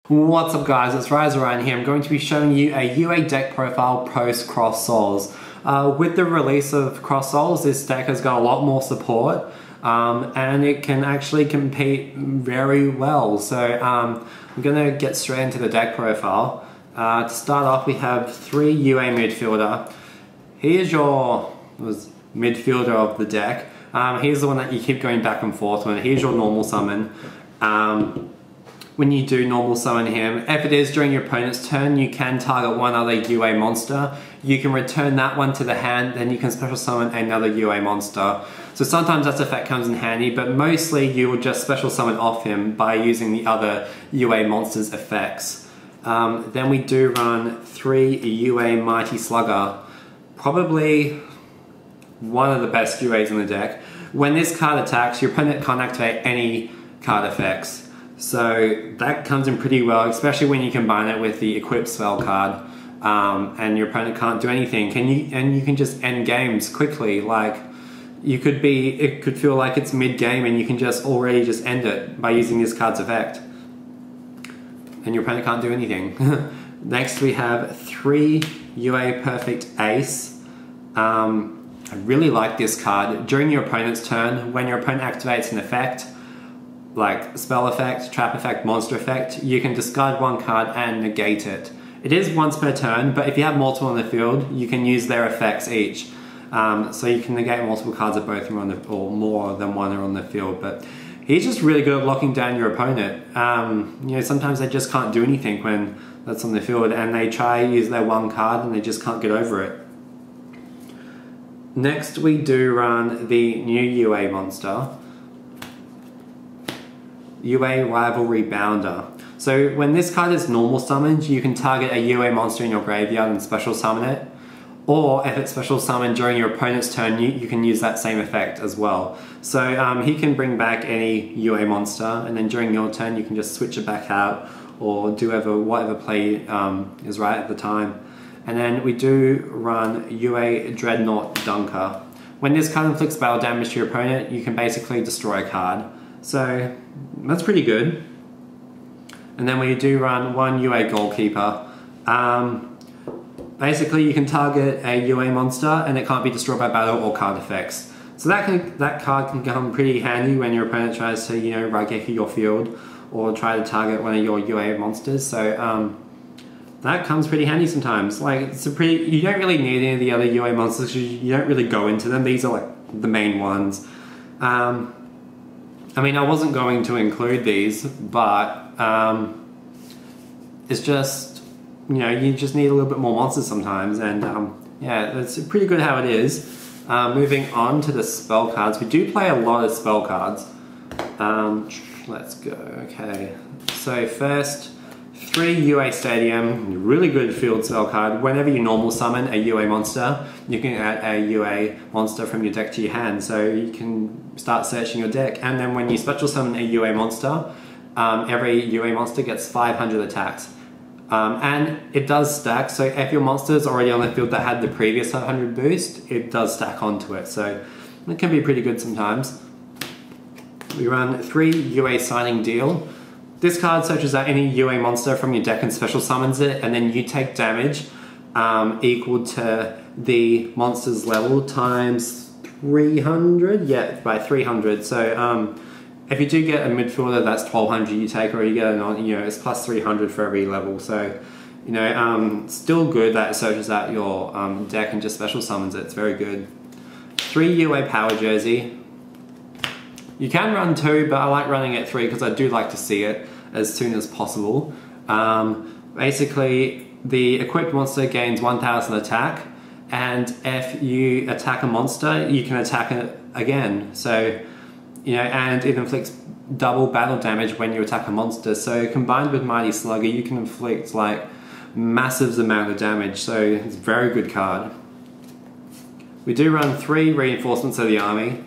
What's up guys, it's Ryan here. I'm going to be showing you a UA deck profile post CROS Souls. With the release of CROS Souls, this deck has got a lot more support and it can actually compete very well. So I'm going to get straight into the deck profile. To start off, we have 3 UA midfielder. Here's your midfielder of the deck. Here's the one that you keep going back and forth with. Here's your normal summon. When you do normal summon him, if it is during your opponent's turn, you can target one other UA monster. You can return that one to the hand, then you can special summon another UA monster. So sometimes that effect comes in handy, but mostly you will just special summon off him by using the other UA monster's effects. Then we do run 3 UA Mighty Slugger. Probably one of the best UAs in the deck. When this card attacks, your opponent can't activate any card effects. So that comes in pretty well, especially when you combine it with the equip spell card, and your opponent can't do anything. And you can just end games quickly. Like it could feel like it's mid game, and you can just already end it by using this card's effect, and your opponent can't do anything. Next we have 3 UA Perfect Ace. I really like this card. During your opponent's turn, when your opponent activates an effect, like spell effect, trap effect, monster effect, you can discard one card and negate it. It is once per turn, but if you have multiple on the field, you can use their effects each. So you can negate multiple cards if both are on the, or more than one are on the field. But he's just really good at locking down your opponent. You know, sometimes they just can't do anything when that's on the field, and they try to use their one card and they just can't get over it. Next we do run the new UA monster, UA Rivalry Bounder. So when this card is normal summoned, you can target a UA monster in your graveyard and special summon it. Or if it's special summoned during your opponent's turn, you can use that same effect as well. So he can bring back any UA monster, and then during your turn you can just switch it back out or do whatever play is right at the time. And then we do run UA Dreadnought Dunker. When this card inflicts battle damage to your opponent, you can basically destroy a card. So that's pretty good. And then we do run 1 UA Goalkeeper. Basically you can target a UA monster and it can't be destroyed by battle or card effects. So that card can come pretty handy when your opponent tries to, you know, Raigeki your field or try to target one of your UA monsters. So that comes pretty handy sometimes. Like you don't really need any of the other UA monsters because you don't really go into them. These are like the main ones. I mean, I wasn't going to include these, but it's just, you know, you just need a little bit more monsters sometimes, and yeah, it's pretty good how it is. Moving on to the spell cards, we do play a lot of spell cards. Let's go, okay. So first, 3 UA Stadium, really good field spell card. Whenever you normal summon a UA monster, you can add a UA monster from your deck to your hand, so you can start searching your deck. And then when you special summon a UA monster, every UA monster gets 500 attacks. And it does stack, so if your monster is already on the field that had the previous 500 boost, it does stack onto it, so it can be pretty good sometimes. We run 3 UA Signing Deal. This card searches out any UA monster from your deck and special summons it, and then you take damage equal to the monster's level times 300? Yeah, by 300. So if you do get a midfielder that's 1200 you take, or you get you know, it's plus 300 for every level. So, you know, still good that it searches out your deck and just special summons it. It's very good. 3 UA Power Jersey. You can run 2, but I like running at 3 because I do like to see it as soon as possible. Basically, the equipped monster gains 1000 attack, and if you attack a monster, you can attack it again. So, you know, and it inflicts double battle damage when you attack a monster. So combined with Mighty Slugger, you can inflict like massive amount of damage. So it's a very good card. We do run 3 Reinforcements of the Army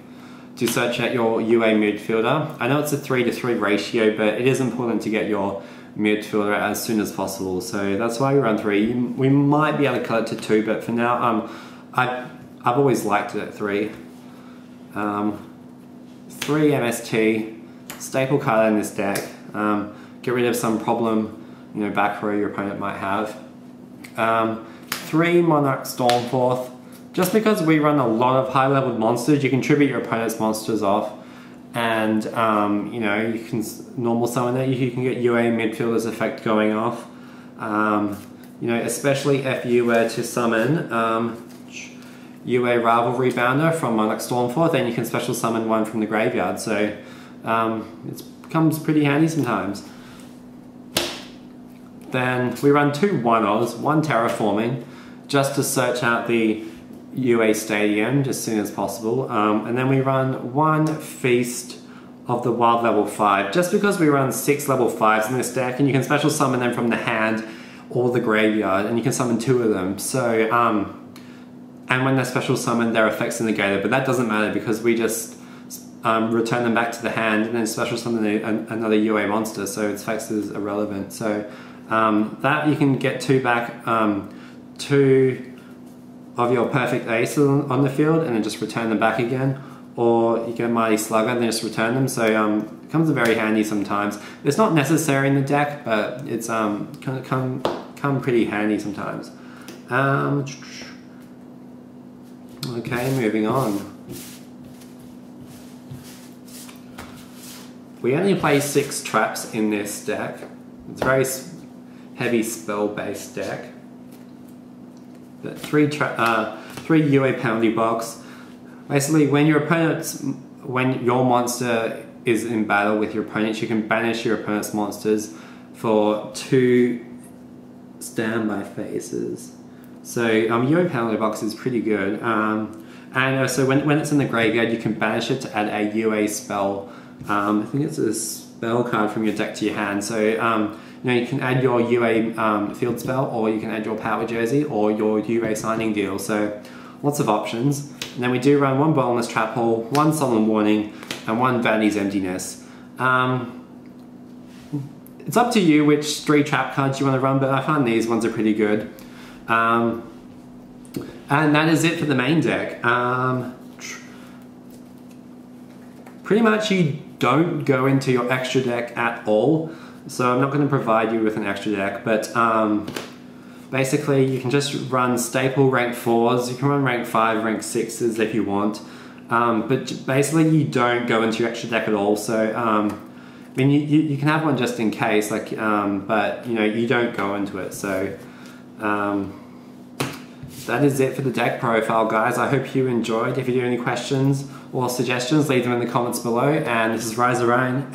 to search out your UA midfielder. I know it's a 3-to-3 ratio, but it is important to get your midfielder as soon as possible. So that's why we run 3. We might be able to cut it to 2, but for now, I've always liked it at 3. 3 MST, staple card in this deck. Get rid of some problem back row your opponent might have. 3 Monarch Stormforth. Just because we run a lot of high-level monsters, you can tribute your opponent's monsters off, and you can normal summon it. You can get UA midfielder's effect going off. Especially if you were to summon UA Rivalry Bounder from Monarch Stormforth, then you can special summon one from the graveyard. So it comes pretty handy sometimes. Then we run 2 1-Os, 1 Terraforming, just to search out the UA Stadium as soon as possible. And then we run 1 Feast of the Wild level 5, just because we run 6 level 5s in this deck, and you can special summon them from the hand or the graveyard, and you can summon 2 of them. So, and when they're special summoned, their effects are negated, but that doesn't matter because we just return them back to the hand and then special summon another UA monster, so its effects is irrelevant. So that you can get 2 back, 2 of your perfect aces on the field and then just return them back again, or you get a Mighty Slugger and then just return them. So it comes very handy sometimes. It's not necessary in the deck, but it's come pretty handy sometimes. Okay, moving on. We only play 6 traps in this deck. It's a very heavy spell-based deck. But 3 UA penalty box. Basically, when your monster is in battle with your opponents, you can banish your opponent's monsters for 2 standby phases. So UA penalty box is pretty good. And so when it's in the graveyard, you can banish it to add a UA spell. I think it's a spell card from your deck to your hand. So you can add your UA field spell, or you can add your power jersey, or your UA signing deal. So lots of options. And then we do run 1 Bottomless Trap Hole, 1 Solemn Warning, and 1 Vanity's Emptiness. It's up to you which 3 trap cards you want to run, but I find these ones are pretty good. And that is it for the main deck. Pretty much you don't go into your extra deck at all, so I'm not going to provide you with an extra deck, but basically you can just run staple rank 4s, you can run rank 5, rank 6s if you want, but basically you don't go into your extra deck at all. So I mean you can have one just in case, like, but you don't go into it. So that is it for the deck profile, guys. I hope you enjoyed. If you do have any questions or suggestions, leave them in the comments below. And this is Rise Orion.